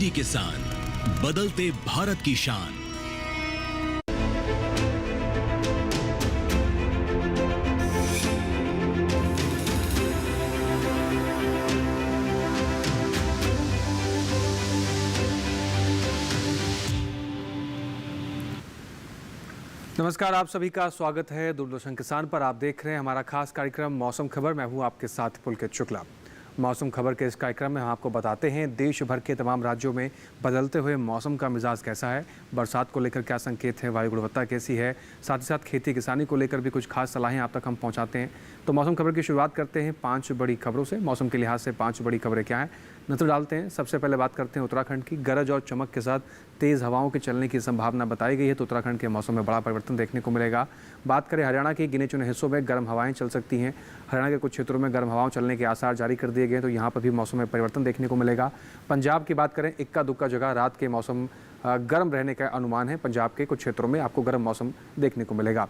DD किसान, बदलते भारत की शान। नमस्कार, आप सभी का स्वागत है दूरदर्शन किसान पर। आप देख रहे हैं हमारा खास कार्यक्रम मौसम खबर। मैं हूं आपके साथ पुलकित शुक्ला। मौसम खबर के इस कार्यक्रम में हम आपको बताते हैं देश भर के तमाम राज्यों में बदलते हुए मौसम का मिजाज कैसा है, बरसात को लेकर क्या संकेत है, वायु गुणवत्ता कैसी है, साथ ही साथ खेती किसानी को लेकर भी कुछ खास सलाहें आप तक हम पहुंचाते हैं। तो मौसम खबर की शुरुआत करते हैं 5 बड़ी खबरों से। मौसम के लिहाज से 5 बड़ी खबरें क्या हैं, नजर डालते हैं। सबसे पहले बात करते हैं उत्तराखंड की। गरज और चमक के साथ तेज़ हवाओं के चलने की संभावना बताई गई है, तो उत्तराखंड के मौसम में बड़ा परिवर्तन देखने को मिलेगा। बात करें हरियाणा के गिने चुने हिस्सों में गर्म हवाएं चल सकती हैं। हरियाणा के कुछ क्षेत्रों में गर्म हवाओं चलने के आसार जारी कर दिए गए, तो यहाँ पर भी मौसम में परिवर्तन देखने को मिलेगा। पंजाब की बात करें, इक्का दुक्का जगह रात के मौसम गर्म रहने का अनुमान है। पंजाब के कुछ क्षेत्रों में आपको गर्म मौसम देखने को मिलेगा।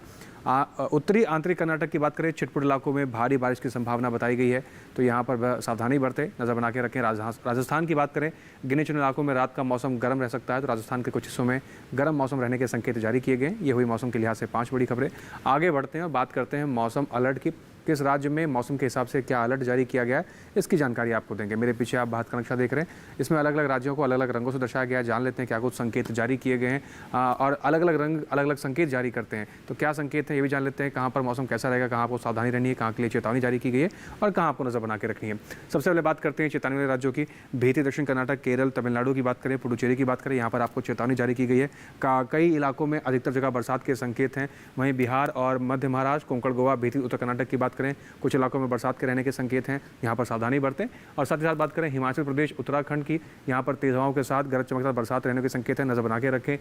उत्तरी आंतरिक कर्नाटक की बात करें, छिटपुट इलाकों में भारी बारिश की संभावना बताई गई है, तो यहाँ पर सावधानी बरतें, नज़र बना के रखें। राजस्थान की बात करें, गिने चुने इलाकों में रात का मौसम गर्म रह सकता है, तो राजस्थान के कुछ हिस्सों में गर्म मौसम रहने के संकेत जारी किए गए। ये हुई मौसम के लिहाज से 5 बड़ी खबरें। आगे बढ़ते हैं और बात करते हैं मौसम अलर्ट की। किस राज्य में मौसम के हिसाब से क्या अलर्ट जारी किया गया है, इसकी जानकारी आपको देंगे। मेरे पीछे आप भारत का नक्शा देख रहे हैं, इसमें अलग अलग राज्यों को अलग अलग रंगों से दर्शाया गया है। जान लेते हैं क्या कुछ संकेत जारी किए गए हैं और अलग अलग रंग अलग अलग संकेत जारी करते हैं, तो क्या संकेत है ये भी जान लेते हैं। कहाँ पर मौसम कैसा रहेगा, कहाँ आपको सावधानी रहनी है, कहाँ के लिए चेतावनी जारी की गई है और कहाँ आपको नजर बना के रखनी है। सबसे पहले बात करते हैं चेतावनी वाले राज्यों की। भीतरी दक्षिण कर्नाटक, केरल, तमिलनाडु की बात करें, पुडुचेरी की बात करें, यहाँ पर आपको चेतावनी जारी की गई है। कई इलाकों में अधिकतर जगह बरसात के संकेत हैं। वहीं बिहार और मध्य महाराष्ट्र, कोंकण, गोवा, भीतरी उत्तर कर्नाटक की बात करें, कुछ इलाकों में बरसात के रहने के संकेत हैं, यहाँ पर सावधानी बरतें। और साथ ही साथ बात करें हिमाचल प्रदेश, उत्तराखंड की, यहाँ पर तेज हवाओं के साथ गरज चमक के साथ बरसात रहने के संकेत हैं, नजर बना के रखें।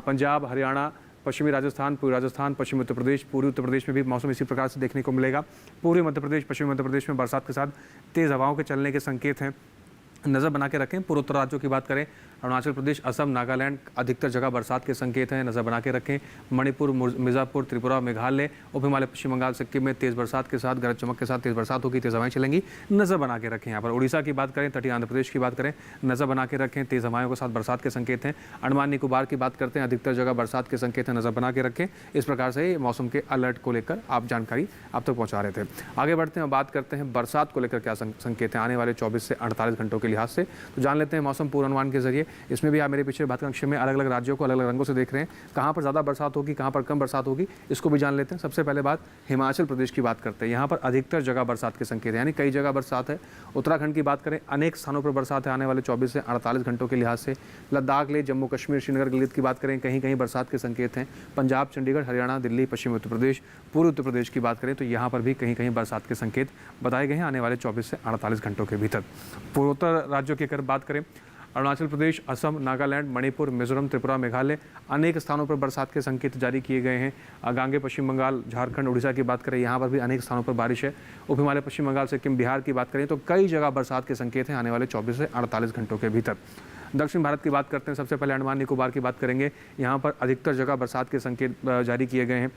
पंजाब, हरियाणा, पश्चिमी राजस्थान, पूर्वी राजस्थान, पश्चिमी उत्तर प्रदेश, पूर्वी उत्तर प्रदेश में भी मौसम इसी प्रकार से देखने को मिलेगा। पूर्वी मध्य प्रदेश, पश्चिमी मध्य प्रदेश में बरसात के साथ तेज हवाओं के चलने के संकेत हैं, नज़र बना के रखें। पूर्वोत्तर राज्यों की बात करें, अरुणाचल प्रदेश, असम, नागालैंड, अधिकतर जगह बरसात के संकेत हैं, नज़र बना के रखें। मणिपुर, मिर्ज़ापुर, त्रिपुरा, मेघालय, उप हिमालय, पश्चिम बंगाल, सिक्किम में तेज़ बरसात के साथ गरज चमक के साथ तेज़ बरसात होगी, तेज़ हवाएं चलेंगी, नज़र बना के रखें। यहाँ पर उड़ीसा की बात करें, तटीय आंध्र प्रदेश की बात करें, नज़र बना के रखें, तेज़ हवाओं के साथ बरसात के संकेत हैं। अंडमान निकोबार की बात करते हैं, अधिकतर जगह बरसात के संकेत हैं, नज़र बना के रखें। इस प्रकार से मौसम के अलर्ट को लेकर आप जानकारी आप तक पहुँचा रहे थे। आगे बढ़ते हैं, बात करते हैं बरसात को लेकर क्या संकेत हैं आने वाले 24 से 48 घंटों के लिहाज से। तो जान लेते हैं मौसम पूर्वानुमान के जरिए। इसमें भी आप मेरे पीछे भारत नक्शे में अलग अलग राज्यों को अलग अलग रंगों से देख रहे हैं, कहाँ पर ज़्यादा बरसात होगी, कहाँ पर कम बरसात होगी, इसको भी जान लेते हैं। सबसे पहले बात हिमाचल प्रदेश की बात करते हैं। यहाँ पर अधिकतर जगह बरसात के संकेत हैं, यानी कई जगह बरसात है। उत्तराखंड की बात करें, अनेक स्थानों पर बरसात है आने वाले 24 से 48 घंटों के लिहाज से। लद्दाख ले, जम्मू कश्मीर, श्रीनगर, गिलगित की बात करें, कहीं कहीं बरसात के संकेत हैं। पंजाब, चंडीगढ़, हरियाणा, दिल्ली, पश्चिमी उत्तर प्रदेश, पूर्वी उत्तर प्रदेश की बात करें तो यहाँ पर भी कहीं कहीं बरसात के संकेत बताए गए हैं आने वाले 24 से 48 घंटों के भीतर। पूर्वोत्तर राज्यों की अगर बात करें, अरुणाचल प्रदेश, असम, नागालैंड, मणिपुर, मिजोरम, त्रिपुरा, मेघालय, अनेक स्थानों पर बरसात के संकेत जारी किए गए हैं। आगांगे पश्चिम बंगाल, झारखंड, उड़ीसा की बात करें, यहाँ पर भी अनेक स्थानों पर बारिश है। उप हिमालय, पश्चिम बंगाल, सिक्किम, बिहार की बात करें तो कई जगह बरसात के संकेत हैं आने वाले 24 से 48 घंटों के भीतर। दक्षिण भारत की बात करते हैं, सबसे पहले अंडमान निकोबार की बात करेंगे। यहाँ पर अधिकतर जगह बरसात के संकेत जारी किए गए हैं।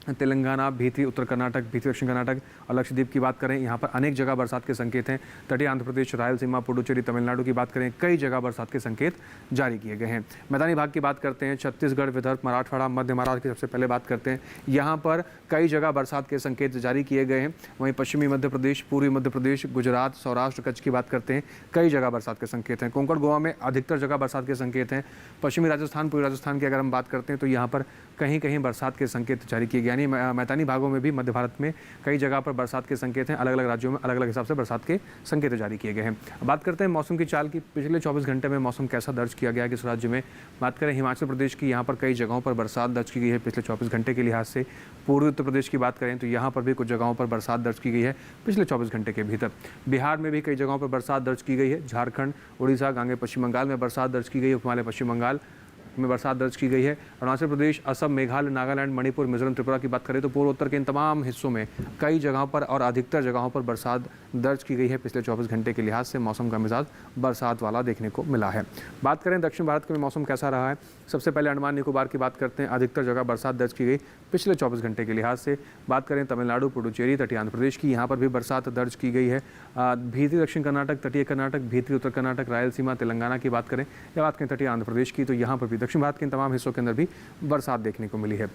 तेलंगाना, भीतरी उत्तर कर्नाटक, भीतरी दक्षिण कर्नाटक और लक्षद्वीप की बात करें, यहाँ पर अनेक जगह बरसात के संकेत हैं। तटीय आंध्र प्रदेश, रायलसीमा, पुडुचेरी, तमिलनाडु की बात करें, कई जगह बरसात के संकेत जारी किए गए हैं। मैदानी भाग की बात करते हैं, छत्तीसगढ़, विदर्भ, मराठवाड़ा, मध्य महाराष्ट्र की सबसे पहले बात करते हैं। यहाँ पर कई जगह बरसात के संकेत जारी किए गए हैं। वहीं पश्चिमी मध्य प्रदेश, पूर्वी मध्य प्रदेश, गुजरात, सौराष्ट्र, कच्छ की बात करते हैं, कई जगह बरसात के संकेत हैं। कोंकण, गोवा में अधिकतर जगह बरसात के संकेत हैं। पश्चिमी राजस्थान, पूर्वी राजस्थान की अगर हम बात करते हैं तो यहाँ पर कहीं कहीं बरसात के संकेत जारी किए गए, यानी मैदानी भागों में भी मध्य भारत में कई जगह पर बरसात के संकेत हैं। अलग अलग राज्यों में अलग अलग हिसाब से बरसात के संकेत जारी किए गए हैं। बात करते हैं मौसम की चाल की। पिछले 24 घंटे में मौसम कैसा दर्ज किया गया है किस राज्य में। बात करें हिमाचल प्रदेश की, यहाँ पर कई जगहों पर बरसात दर्ज की गई है पिछले 24 घंटे के लिहाज से। पूर्वी उत्तर प्रदेश की बात करें तो यहाँ पर भी कुछ जगहों पर बरसात दर्ज की गई है पिछले 24 घंटे के भीतर। बिहार में भी कई जगहों पर बरसात दर्ज की गई है। झारखंड, उड़ीसा, गांगे पश्चिम बंगाल में बरसात दर्ज की गई है। उप हिमालय, पश्चिम बंगाल, में बरसात दर्ज की गई है। अरुणाचल प्रदेश, असम, मेघालय, नागालैंड, मणिपुर, मिजोरम, त्रिपुरा की बात करें तो पूर्वोत्तर के इन तमाम हिस्सों में कई जगहों पर और अधिकतर जगहों पर बरसात दर्ज की गई है। पिछले 24 घंटे के लिहाज से मौसम का मिजाज बरसात वाला देखने को मिला है। बात करें दक्षिण भारत के मौसम कैसा रहा है, सबसे पहले अंडमान निकोबार की बात करते हैं। अधिकतर जगह बरसात दर्ज की गई पिछले 24 घंटे के लिहाज से। बात करें तमिलनाडु, पुडुचेरी, तटीय आंध्र प्रदेश की, यहाँ पर भी बरसात दर्ज की गई है। भीतरी दक्षिण कर्नाटक, तटीय कर्नाटक, भीतरी उत्तर कर्नाटक, रायलसीमा, तेलंगाना की बात करें या बात करें तटीय आंध्र प्रदेश की, तो यहाँ पर भी दक्षिण भारत के इन तमाम हिस्सों के अंदर भी बरसात देखने को मिली है।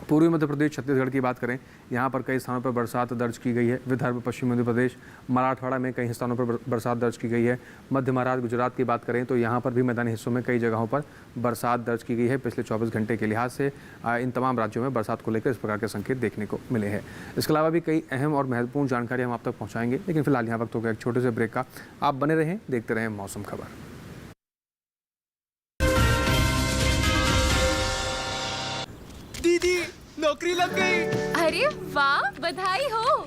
पूर्वी मध्य प्रदेश, छत्तीसगढ़ की बात करें, यहाँ पर कई स्थानों पर बरसात दर्ज की गई है। विदर्भ, पश्चिम मध्य प्रदेश, मराठवाड़ा में कई स्थानों पर बरसात दर्ज की गई है। मध्य महाराष्ट्र, गुजरात की बात करें तो यहाँ पर भी मैदानी हिस्सों में कई जगहों पर बरसात दर्ज की गई है। पिछले 24 घंटे के लिहाज से इन तमाम राज्यों में बरसात को लेकर इस प्रकार के संकेत देखने को मिले हैं। इसके अलावा भी कई अहम और महत्वपूर्ण जानकारी हम आप तक पहुँचाएंगे, लेकिन फिलहाल यहाँ वक्त हो गया एक छोटे से ब्रेक का। आप बने रहें, देखते रहें मौसम खबर। दीदी नौकरी लग गई। अरे वाह, बधाई हो।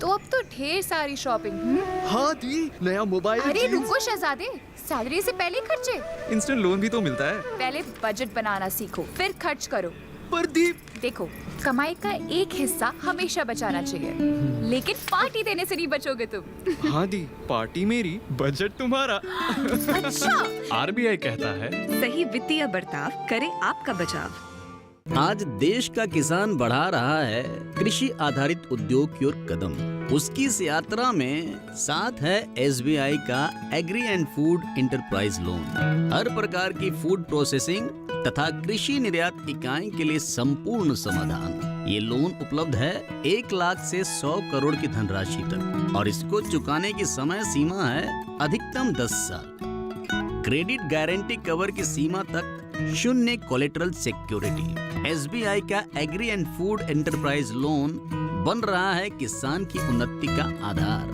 तो अब तो ढेर सारी शॉपिंग। हाँ दी, नया मोबाइल। अरे रुको शहजादे, सैलरी से पहले खर्चे। इंस्टेंट लोन भी तो मिलता है। पहले बजट बनाना सीखो, फिर खर्च करो। पर दी, देखो, कमाई का एक हिस्सा हमेशा बचाना चाहिए, लेकिन पार्टी देने से नहीं बचोगे तुम। हाँ दी, पार्टी मेरी, बजट तुम्हारा। अच्छा, आरबीआई कहता है, सही वित्तीय बर्ताव करे आपका बचाव। आज देश का किसान बढ़ा रहा है कृषि आधारित उद्योग की ओर कदम। उसकी इस यात्रा में साथ है एसबीआई का agri and food enterprise loan. हर प्रकार की फूड प्रोसेसिंग तथा कृषि निर्यात इकाई के लिए संपूर्ण समाधान। ये लोन उपलब्ध है 1 लाख से 100 करोड़ की धनराशि तक और इसको चुकाने की समय सीमा है अधिकतम 10 साल। क्रेडिट गारंटी कवर की सीमा तक 0 कोलेटरल सिक्योरिटी। एसबीआई का agri and food enterprise loan बन रहा है किसान की उन्नति का आधार।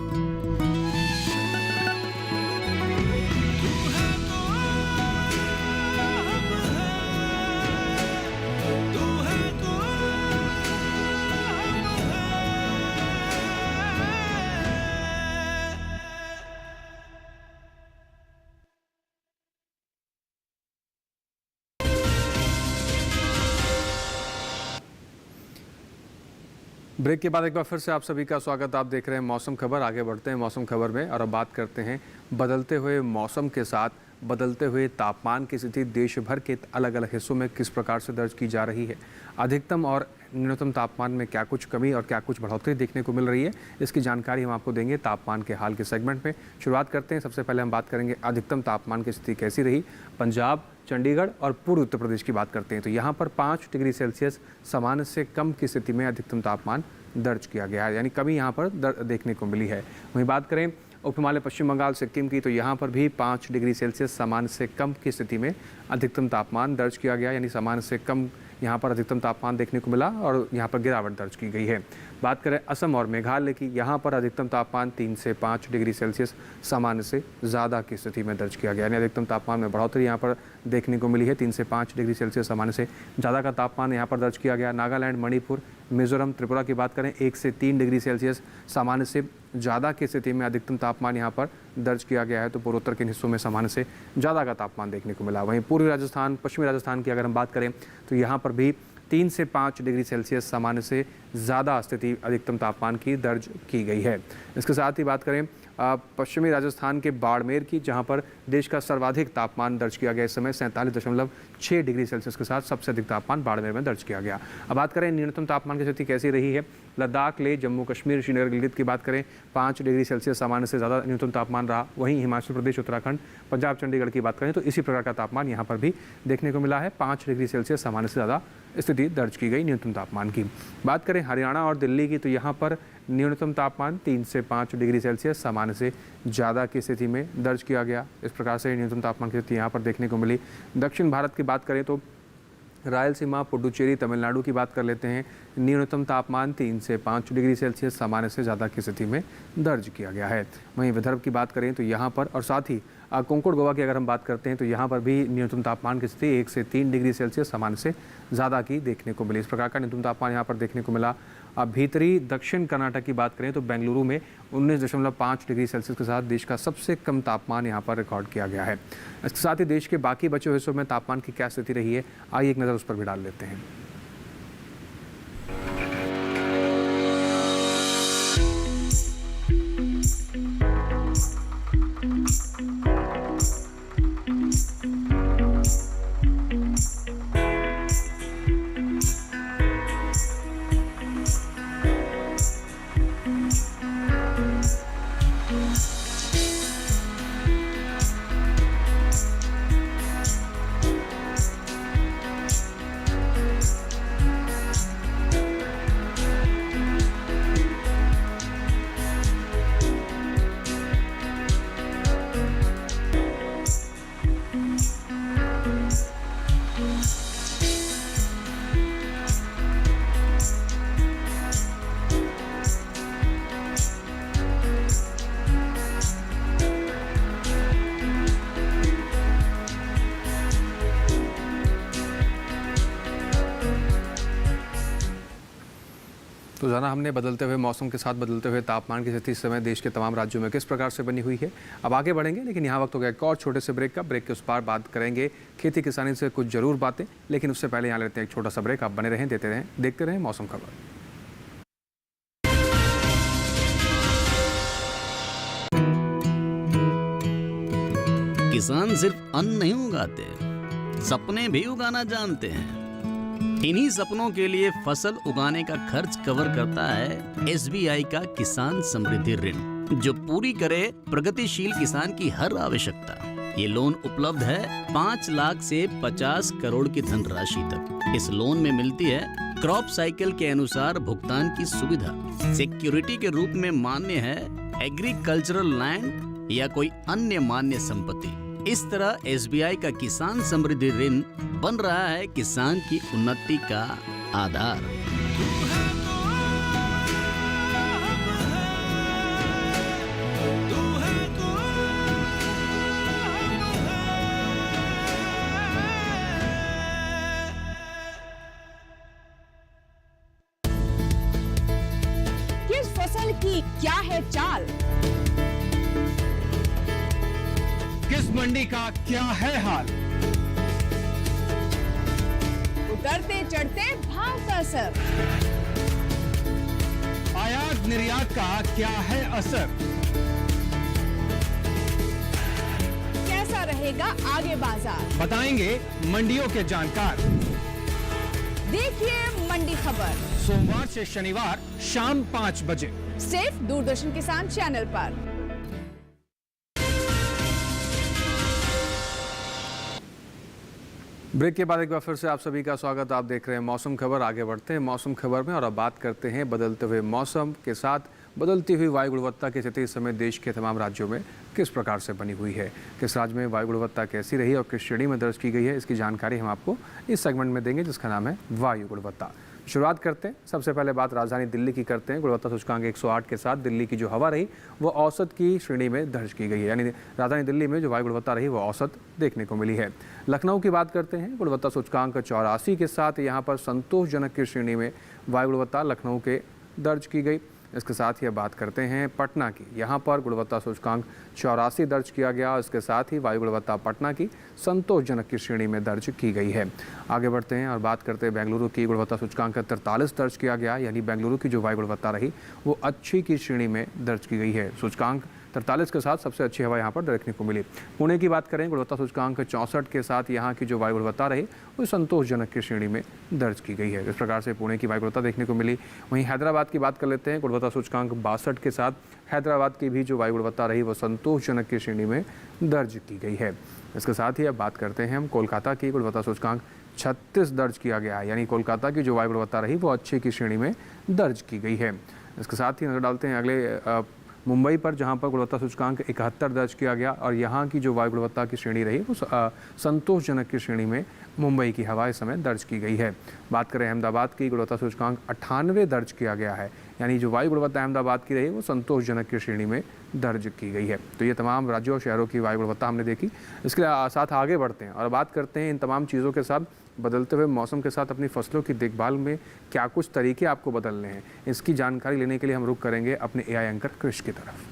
ब्रेक के बाद एक बार फिर से आप सभी का स्वागत। आप देख रहे हैं मौसम खबर। आगे बढ़ते हैं मौसम खबर में और अब बात करते हैं बदलते हुए मौसम के साथ बदलते हुए तापमान की स्थिति देश भर के अलग अलग हिस्सों में किस प्रकार से दर्ज की जा रही है। अधिकतम और न्यूनतम तापमान में क्या कुछ कमी और क्या कुछ बढ़ोतरी देखने को मिल रही है, इसकी जानकारी हम आपको देंगे तापमान के हाल के सेगमेंट में। शुरुआत करते हैं, सबसे पहले हम बात करेंगे अधिकतम तापमान की स्थिति कैसी रही। पंजाब, चंडीगढ़ और पूर्व उत्तर प्रदेश की बात करते हैं तो यहाँ पर 5 डिग्री सेल्सियस सामान्य से कम की स्थिति में अधिकतम तापमान दर्ज किया गया है, यानी कमी यहाँ पर देखने को मिली है। वहीं बात करें उप हिमालय, पश्चिम बंगाल, सिक्किम की, तो यहाँ पर भी 5 डिग्री सेल्सियस सामान्य से कम की स्थिति में अधिकतम तापमान दर्ज किया गया, यानी सामान्य से कम यहाँ पर अधिकतम तापमान देखने को मिला और यहाँ पर गिरावट दर्ज की गई है। बात करें असम और मेघालय की, यहाँ पर अधिकतम तापमान 3 से 5 डिग्री सेल्सियस सामान्य से ज़्यादा की स्थिति में दर्ज किया गया, यानी अधिकतम तापमान में बढ़ोतरी यहाँ पर देखने को मिली है। 3 से 5 डिग्री सेल्सियस सामान्य से ज़्यादा का तापमान यहाँ पर दर्ज किया गया। नागालैंड, मणिपुर, मिजोरम, त्रिपुरा की बात करें 1 से 3 डिग्री सेल्सियस सामान्य से ज़्यादा की स्थिति में अधिकतम तापमान यहाँ पर दर्ज किया गया है, तो पूर्वोत्तर के हिस्सों में सामान्य से ज़्यादा का तापमान देखने को मिला। वहीं पूर्वी राजस्थान, पश्चिमी राजस्थान की अगर हम बात करें तो यहाँ पर भी 3 से 5 डिग्री सेल्सियस सामान्य से ज़्यादा स्थिति अधिकतम तापमान की दर्ज की गई है। इसके साथ ही बात करें पश्चिमी राजस्थान के बाड़मेर की, जहां पर देश का सर्वाधिक तापमान दर्ज किया गया इस समय 47.6 डिग्री सेल्सियस के साथ सबसे अधिक तापमान बाड़मेर में दर्ज किया गया। अब बात करें न्यूनतम तापमान की स्थिति कैसी रही है। लद्दाख, लेह, जम्मू कश्मीर, श्रीनगर, गिलगित की बात करें 5 डिग्री सेल्सियस सामान्य से ज़्यादा न्यूनतम तापमान रहा। वहीं हिमाचल प्रदेश, उत्तराखंड, पंजाब, चंडीगढ़ की बात करें तो इसी प्रकार का तापमान यहाँ पर भी देखने को मिला है। 5 डिग्री सेल्सियस सामान्य से ज़्यादा स्थिति दर्ज की गई न्यूनतम तापमान की। बात करें हरियाणा और दिल्ली की, तो यहाँ पर न्यूनतम तापमान 3 से 5 डिग्री सेल्सियस सामान्य से ज़्यादा की स्थिति में दर्ज किया गया। इस प्रकार से न्यूनतम तापमान की स्थिति यहाँ पर देखने को मिली। दक्षिण भारत की बात करें तो रायलसीमा, पुडुचेरी, तमिलनाडु की बात कर लेते हैं। न्यूनतम तापमान 3 से 5 डिग्री सेल्सियस सामान्य से ज़्यादा की स्थिति में दर्ज किया गया है। वहीं विदर्भ की बात करें तो यहाँ पर और साथ ही कोंकण गोवा की अगर हम बात करते हैं तो यहाँ पर भी न्यूनतम तापमान की स्थिति 1 से 3 डिग्री सेल्सियस सामान्य से ज़्यादा की देखने को मिली। इस प्रकार का न्यूनतम तापमान यहाँ पर देखने को मिला। अब भीतरी दक्षिण कर्नाटक की बात करें तो बेंगलुरु में 19.5 डिग्री सेल्सियस के साथ देश का सबसे कम तापमान यहाँ पर रिकॉर्ड किया गया है। इसके साथ ही देश के बाकी बचे हुए हिस्सों में तापमान की क्या स्थिति रही है, आइए एक नज़र उस पर भी डाल लेते हैं। तो जाना हमने बदलते हुए मौसम के साथ बदलते हुए तापमान की स्थिति इस समय देश के तमाम राज्यों में किस प्रकार से बनी हुई है। अब आगे बढ़ेंगे, लेकिन यहाँ वक्त हो गया एक और छोटे से ब्रेक का। ब्रेक के उस पार बात करेंगे खेती किसानी से कुछ जरूर बातें, लेकिन उससे पहले यहाँ लेते हैं एक छोटा सा ब्रेक। आप बने रहें, देखते रहें मौसम खबर। किसान सिर्फ अन्न नहीं उगाते, सपने भी उगाना जानते हैं। इन्हीं सपनों के लिए फसल उगाने का खर्च कवर करता है SBI का किसान समृद्धि ऋण, जो पूरी करे प्रगतिशील किसान की हर आवश्यकता। ये लोन उपलब्ध है 5 लाख से 50 करोड़ की धनराशि तक। इस लोन में मिलती है क्रॉप साइकिल के अनुसार भुगतान की सुविधा। सिक्योरिटी के रूप में मान्य है एग्रीकल्चरल लैंड या कोई अन्य मान्य संपत्ति। इस तरह SBI का किसान समृद्धि ऋण बन रहा है किसान की उन्नति का आधार। किस फसल की क्या है चाल, किस मंडी का क्या है हाल, उतरते चढ़ते भाव का असर, आयात निर्यात का क्या है असर, कैसा रहेगा आगे बाजार, बताएंगे मंडियों के जानकार। देखिए मंडी खबर सोमवार से शनिवार शाम 5 बजे सिर्फ दूरदर्शन किसान चैनल पर। ब्रेक के बाद एक बार फिर से आप सभी का स्वागत। आप देख रहे हैं मौसम खबर। आगे बढ़ते हैं मौसम खबर में और अब बात करते हैं बदलते हुए मौसम के साथ बदलती हुई वायु गुणवत्ता की स्थिति इस समय देश के तमाम राज्यों में किस प्रकार से बनी हुई है, किस राज्य में वायु गुणवत्ता कैसी रही और किस श्रेणी में दर्ज की गई है, इसकी जानकारी हम आपको इस सेगमेंट में देंगे जिसका नाम है वायु गुणवत्ता। शुरुआत करते हैं, सबसे पहले बात राजधानी दिल्ली की करते हैं। गुणवत्ता सूचकांक 108 के साथ दिल्ली की जो हवा रही वो औसत की श्रेणी में दर्ज की गई है, यानी राजधानी दिल्ली में जो वायु गुणवत्ता रही वो औसत देखने को मिली है। लखनऊ की बात करते हैं, गुणवत्ता सूचकांक 84 के साथ यहाँ पर संतोषजनक की श्रेणी में वायु गुणवत्ता लखनऊ के दर्ज की गई। इसके साथ ही अब बात करते हैं पटना की, यहाँ पर गुणवत्ता सूचकांक 84 दर्ज किया गया। इसके साथ ही वायु गुणवत्ता पटना की संतोषजनक की श्रेणी में दर्ज की गई है। आगे बढ़ते हैं और बात करते हैं बेंगलुरु की, गुणवत्ता सूचकांक 43 दर्ज किया गया, यानी बेंगलुरु की जो वायु गुणवत्ता रही वो अच्छी की श्रेणी में दर्ज की गई है। सूचकांक 43 के साथ सबसे अच्छी हवा यहाँ पर देखने को मिली। पुणे की बात करें, गुणवत्ता सूचकांक 64 के साथ यहाँ की जो वायु गुणवत्ता रही वो संतोषजनक की श्रेणी में दर्ज की गई है। इस प्रकार से पुणे की वायु गुणवत्ता देखने को मिली। वहीं हैदराबाद की बात कर लेते हैं, गुणवत्ता सूचकांक 62 के साथ हैदराबाद की भी जो वायु गुणवत्ता रही वो संतोषजनक की श्रेणी में दर्ज की गई है। इसके साथ ही अब बात करते हैं हम कोलकाता की, गुणवत्ता सूचकांक 36 दर्ज किया गया है, यानी कोलकाता की जो वायु गुणवत्ता रही वो अच्छे की श्रेणी में दर्ज की गई है। इसके साथ ही नजर डालते हैं अगले मुंबई पर, जहां पर गुणवत्ता सूचकांक 71 दर्ज किया गया और यहां की जो वायु गुणवत्ता की श्रेणी रही वो संतोषजनक की श्रेणी में मुंबई की हवा इस समय दर्ज की गई है। बात करें अहमदाबाद की, गुणवत्ता सूचकांक 98 दर्ज किया गया है, यानी जो वायु गुणवत्ता अहमदाबाद की रही वो संतोषजनक की श्रेणी में दर्ज की गई है। तो ये तमाम राज्यों और शहरों की वायु गुणवत्ता हमने देखी। इसके साथ आगे बढ़ते हैं और बात करते हैं इन तमाम चीज़ों के साथ बदलते हुए मौसम के साथ अपनी फसलों की देखभाल में क्या कुछ तरीके आपको बदलने हैं। इसकी जानकारी लेने के लिए हम रुख करेंगे अपने एआई एंकर कृष की तरफ।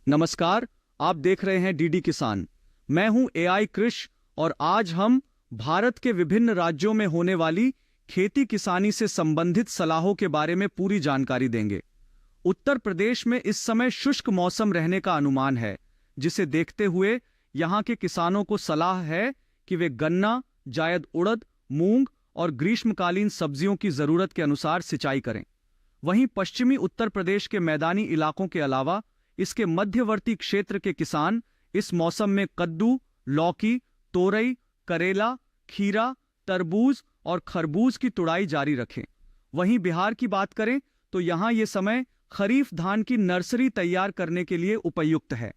नमस्कार, आप देख रहे हैं डीडी किसान। मैं हूं एआई कृष और आज हम भारत के विभिन्न राज्यों में होने वाली खेती किसानी से संबंधित सलाहों के बारे में पूरी जानकारी देंगे। उत्तर प्रदेश में इस समय शुष्क मौसम रहने का अनुमान है, जिसे देखते हुए यहां के किसानों को सलाह है कि वे गन्ना, जायद उड़द, मूंग और ग्रीष्मकालीन सब्जियों की जरूरत के अनुसार सिंचाई करें। वहीं पश्चिमी उत्तर प्रदेश के मैदानी इलाकों के अलावा इसके मध्यवर्ती क्षेत्र के किसान इस मौसम में कद्दू, लौकी, तोरई, करेला, खीरा, तरबूज और खरबूज की तुड़ाई जारी रखें। वहीं बिहार की बात करें तो यहां ये समय खरीफ धान की नर्सरी तैयार करने के लिए उपयुक्त है।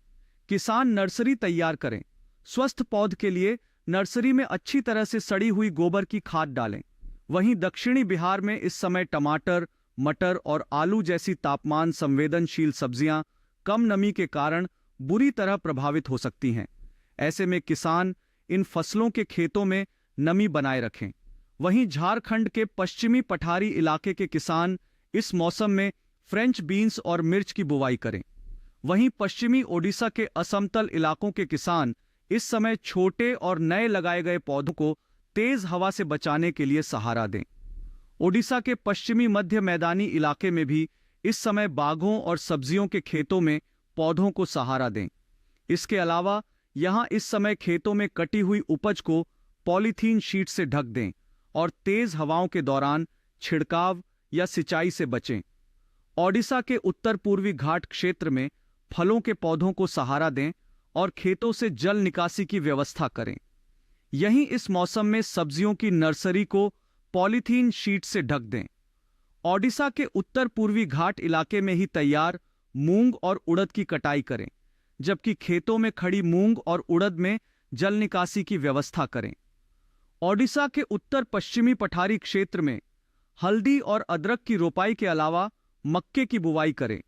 किसान नर्सरी तैयार करें। स्वस्थ पौध के लिए नर्सरी में अच्छी तरह से सड़ी हुई गोबर की खाद डालें। वहीं दक्षिणी बिहार में इस समय टमाटर, मटर और आलू जैसी तापमान संवेदनशील सब्जियां कम नमी के कारण बुरी तरह प्रभावित हो सकती हैं। ऐसे में किसान इन फसलों के खेतों में नमी बनाए रखें। वहीं झारखंड के पश्चिमी पठारी इलाके के किसान इस मौसम में फ्रेंच बीन्स और मिर्च की बुवाई करें। वहीं पश्चिमी ओडिशा के असमतल इलाकों के किसान इस समय छोटे और नए लगाए गए पौधों को तेज हवा से बचाने के लिए सहारा दें। ओडिशा के पश्चिमी मध्य मैदानी इलाके में भी इस समय बागों और सब्जियों के खेतों में पौधों को सहारा दें। इसके अलावा यहां इस समय खेतों में कटी हुई उपज को पॉलीथीन शीट से ढक दें और तेज हवाओं के दौरान छिड़काव या सिंचाई से बचें। ओडिशा के उत्तर पूर्वी घाट क्षेत्र में फलों के पौधों को सहारा दें और खेतों से जल निकासी की व्यवस्था करें। यहीं इस मौसम में सब्जियों की नर्सरी को पॉलीथीन शीट से ढक दें। ओडिशा के उत्तर पूर्वी घाट इलाके में ही तैयार मूंग और उड़द की कटाई करें, जबकि खेतों में खड़ी मूंग और उड़द में जल निकासी की व्यवस्था करें। ओडिशा के उत्तर पश्चिमी पठारी क्षेत्र में हल्दी और अदरक की रोपाई के अलावा मक्के की बुवाई करें,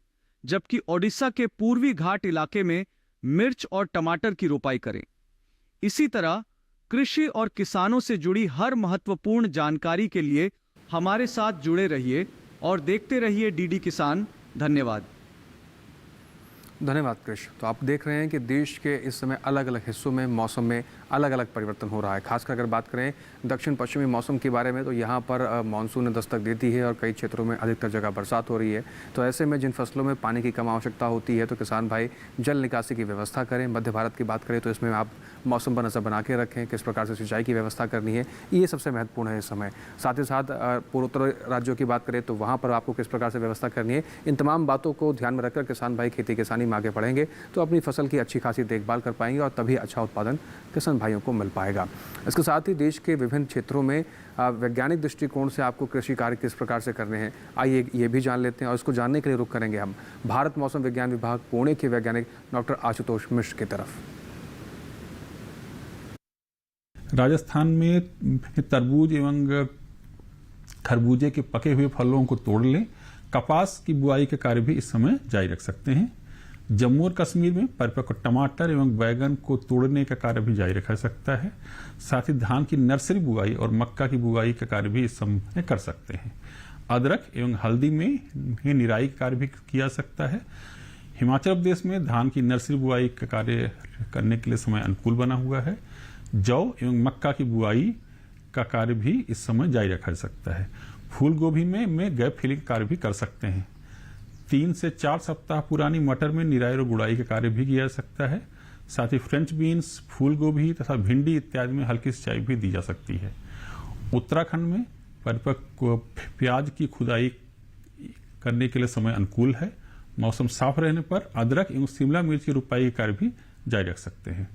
जबकि ओडिशा के पूर्वी घाट इलाके में मिर्च और टमाटर की रोपाई करें। इसी तरह कृषि और किसानों से जुड़ी हर महत्वपूर्ण जानकारी के लिए हमारे साथ जुड़े रहिए और देखते रहिए डीडी किसान। धन्यवाद। धन्यवाद कृष। तो आप देख रहे हैं कि देश के इस समय अलग अलग हिस्सों में मौसम में अलग अलग परिवर्तन हो रहा है। खासकर अगर बात करें दक्षिण पश्चिमी मौसम के बारे में तो यहाँ पर मानसून ने दस्तक देती है और कई क्षेत्रों में अधिकतर जगह बरसात हो रही है। तो ऐसे में जिन फसलों में पानी की कम आवश्यकता होती है तो किसान भाई जल निकासी की व्यवस्था करें। मध्य भारत की बात करें तो इसमें आप मौसम पर नजर बना के रखें, किस प्रकार से सिंचाई की व्यवस्था करनी है, ये सबसे महत्वपूर्ण है इस समय। साथ ही साथ पूर्वोत्तर राज्यों की बात करें तो वहाँ पर आपको किस प्रकार से व्यवस्था करनी है, इन तमाम बातों को ध्यान में रखकर किसान भाई खेती किसानी में आगे बढ़ेंगे तो अपनी फसल की अच्छी खासी देखभाल कर पाएंगे और तभी अच्छा उत्पादन किसान भाइयों को मिल पाएगा। इसके साथ ही देश के विभिन्न क्षेत्रों में वैज्ञानिक दृष्टिकोण से आपको कृषि कार्य किस प्रकार से करने हैं, आइए ये भी जान लेते हैं। और इसको जानने के लिए रुख करेंगे हम भारत मौसम विज्ञान विभाग पुणे के वैज्ञानिक डॉक्टर आशुतोष मिश्र की तरफ। राजस्थान में तरबूज एवं खरबूजे के पके हुए फलों को तोड़ लें। कपास की बुआई के कार्य भी इस समय जारी रख सकते हैं। जम्मू और कश्मीर में परिपक्व टमाटर एवं बैगन को तोड़ने का कार्य भी जारी रखा सकता है। साथ ही धान की नर्सरी बुआई और मक्का की बुआई का कार्य भी इस समय कर सकते हैं। अदरक एवं हल्दी में निराई का कार्य भी किया सकता है। हिमाचल प्रदेश में धान की नर्सरी बुआई का कार्य करने के लिए समय अनुकूल बना हुआ है। जौ एवं मक्का की बुआई का कार्य भी इस समय जारी रखा जा सकता है। फूल गोभी में गैप फिलिंग कार्य भी कर सकते हैं। 3 से 4 सप्ताह पुरानी मटर में निराई और गुड़ाई का कार्य भी किया जा सकता है। साथ ही फ्रेंच बीन्स, फूल गोभी तथा भिंडी इत्यादि में हल्की सिंचाई भी दी जा सकती है। उत्तराखंड में परिपक्व प्याज की खुदाई करने के लिए समय अनुकूल है। मौसम साफ रहने पर अदरक एवं शिमला मिर्च की रुपाई का कार्य भी जारी रख सकते हैं।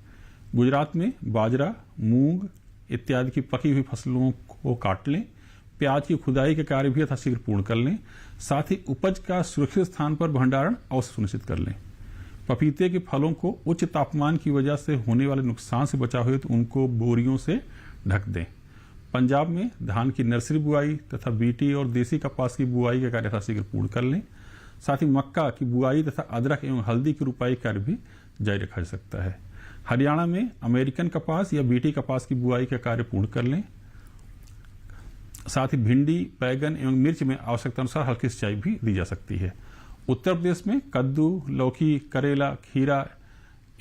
गुजरात में बाजरा, मूंग इत्यादि की पकी हुई फसलों को काट लें। प्याज की खुदाई के कार्य भी यथाशीघ्र पूर्ण कर लें। साथ ही उपज का सुरक्षित स्थान पर भंडारण अवश्य सुनिश्चित कर लें। पपीते के फलों को उच्च तापमान की वजह से होने वाले नुकसान से बचाव हेतु उनको बोरियों से ढक दें। पंजाब में धान की नर्सरी बुआई तथा बीटी और देसी कपास की बुआई का कार्य यथाशीघ्र पूर्ण कर लें। साथ ही मक्का की बुआई तथा अदरक एवं हल्दी की रुपाई कार्य भी जारी रखा जा सकता है। हरियाणा में अमेरिकन कपास या बीटी कपास की बुआई का कार्य पूर्ण कर लें। साथ ही भिंडी, बैगन एवं मिर्च में आवश्यकता अनुसार हल्की सिंचाई भी दी जा सकती है। उत्तर प्रदेश में कद्दू, लौकी, करेला, खीरा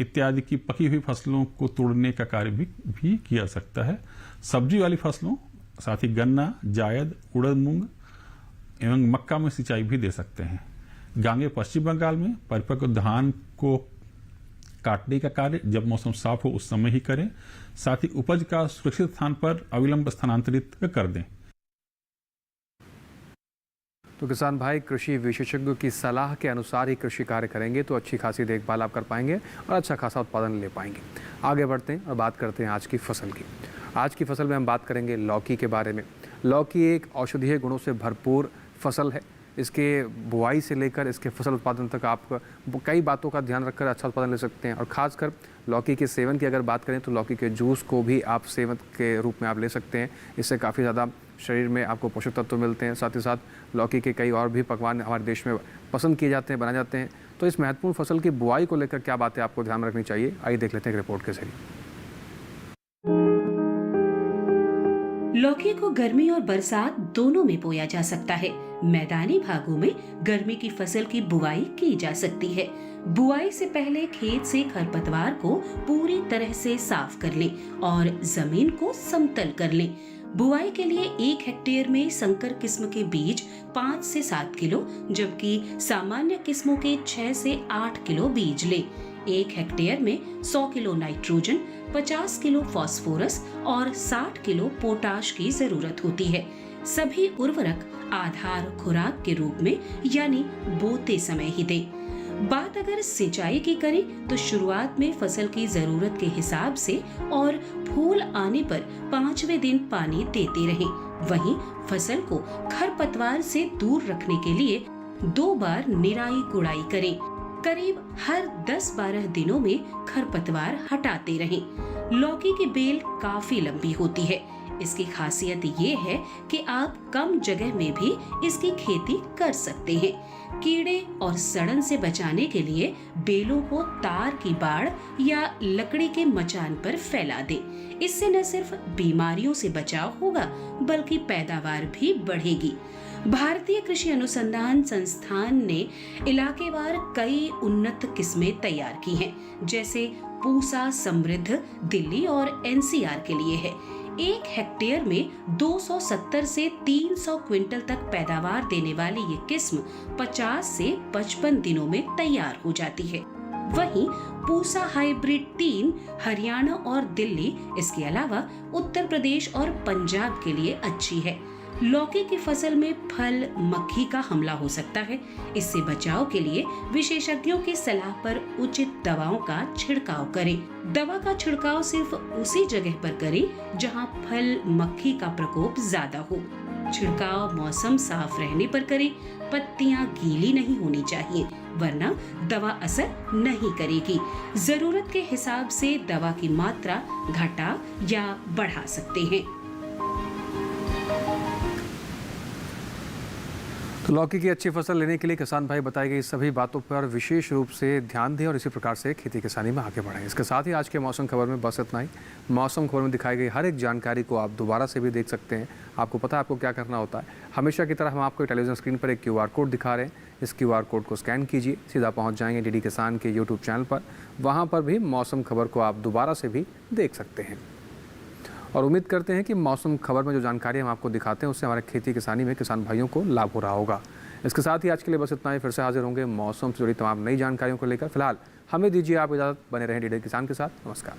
इत्यादि की पकी हुई फसलों को तोड़ने का कार्य भी किया जा सकता है। सब्जी वाली फसलों साथ ही गन्ना, जायद, उड़द, मूंग एवं मक्का में सिंचाई भी दे सकते हैं। गांगे पश्चिम बंगाल में परिपक्व धान को काटने का कार्य जब मौसम साफ हो उस समय ही करें। साथ ही उपज का सुरक्षित स्थान पर अविलंब स्थानांतरित कर दें। तो किसान भाई कृषि विशेषज्ञों की सलाह के अनुसार ही कृषि कार्य करेंगे तो अच्छी खासी देखभाल आप कर पाएंगे और अच्छा खासा उत्पादन ले पाएंगे। आगे बढ़ते हैं और बात करते हैं आज की फसल की। आज की फसल में हम बात करेंगे लौकी के बारे में। लौकी एक औषधीय गुणों से भरपूर फसल है। इसके बुआई से लेकर इसके फसल उत्पादन तक आप कई बातों का ध्यान रखकर अच्छा उत्पादन ले सकते हैं। और ख़ासकर लौकी के सेवन की अगर बात करें तो लौकी के जूस को भी आप सेवन के रूप में आप ले सकते हैं। इससे काफ़ी ज़्यादा शरीर में आपको पोषक तत्व मिलते हैं। साथ ही साथ लौकी के कई और भी पकवान हमारे देश में पसंद किए जाते हैं, बनाए जाते हैं। तो इस महत्वपूर्ण फसल की बुआई को लेकर क्या बातें आपको ध्यान रखनी चाहिए, आइए देख लेते हैं एक रिपोर्ट के जरिए। लौकी को गर्मी और बरसात दोनों में बोया जा सकता है। मैदानी भागों में गर्मी की फसल की बुआई की जा सकती है। बुआई से पहले खेत से खरपतवार को पूरी तरह से साफ कर लें और जमीन को समतल कर लें। बुआई के लिए 1 हेक्टेयर में संकर किस्म के बीज 5 से 7 किलो जबकि सामान्य किस्मों के 6 से 8 किलो बीज लें। 1 हेक्टेयर में 100 किलो नाइट्रोजन, 50 किलो फास्फोरस और 60 किलो पोटाश की जरूरत होती है। सभी उर्वरक आधार खुराक के रूप में यानी बोते समय ही दें। बात अगर सिंचाई की करें तो शुरुआत में फसल की जरूरत के हिसाब से और फूल आने पर 5वें दिन पानी देते रहें। वहीं फसल को खरपतवार से दूर रखने के लिए 2 बार निराई गुड़ाई करें। करीब हर 10-12 दिनों में खरपतवार हटाते रहें। लौकी की बेल काफी लंबी होती है। इसकी खासियत ये है कि आप कम जगह में भी इसकी खेती कर सकते हैं। कीड़े और सड़न से बचाने के लिए बेलों को तार की बाड़ या लकड़ी के मचान पर फैला दें। इससे न सिर्फ बीमारियों से बचाव होगा बल्कि पैदावार भी बढ़ेगी। भारतीय कृषि अनुसंधान संस्थान ने इलाकेवार कई उन्नत किस्में तैयार की हैं, जैसे पूसा समृद्ध दिल्ली और एनसीआर के लिए है। 1 हेक्टेयर में 270 से 300 क्विंटल तक पैदावार देने वाली ये किस्म 50 से 55 दिनों में तैयार हो जाती है। वहीं पूसा हाइब्रिड 3 हरियाणा और दिल्ली, इसके अलावा उत्तर प्रदेश और पंजाब के लिए अच्छी है। लौकी की फसल में फल मक्खी का हमला हो सकता है। इससे बचाव के लिए विशेषज्ञों की सलाह पर उचित दवाओं का छिड़काव करें। दवा का छिड़काव सिर्फ उसी जगह पर करें जहां फल मक्खी का प्रकोप ज्यादा हो। छिड़काव मौसम साफ रहने पर करें। पत्तियां गीली नहीं होनी चाहिए वरना दवा असर नहीं करेगी। जरूरत के हिसाब से दवा की मात्रा घटा या बढ़ा सकते हैं। तो लौकी की अच्छी फसल लेने के लिए किसान भाई बताई गई सभी बातों पर विशेष रूप से ध्यान दें और इसी प्रकार से खेती किसानी में आगे बढ़ें। इसके साथ ही आज के मौसम खबर में बस इतना ही। मौसम खबर में दिखाई गई हर एक जानकारी को आप दोबारा से भी देख सकते हैं। आपको पता है आपको क्या करना होता है। हमेशा की तरह हम आपको टेलीविजन स्क्रीन पर एक QR कोड दिखा रहे हैं। इस QR कोड को स्कैन कीजिए, सीधा पहुँच जाएंगे DD किसान के YouTube चैनल पर। वहाँ पर भी मौसम खबर को आप दोबारा से भी देख सकते हैं। और उम्मीद करते हैं कि मौसम खबर में जो जानकारी हम आपको दिखाते हैं उससे हमारे खेती किसानी में किसान भाइयों को लाभ हो रहा होगा। इसके साथ ही आज के लिए बस इतना ही। फिर से हाजिर होंगे मौसम से जुड़ी तमाम नई जानकारियों को लेकर। फिलहाल हमें दीजिए आप इजाज़त, बने रहें DD किसान के साथ। नमस्कार।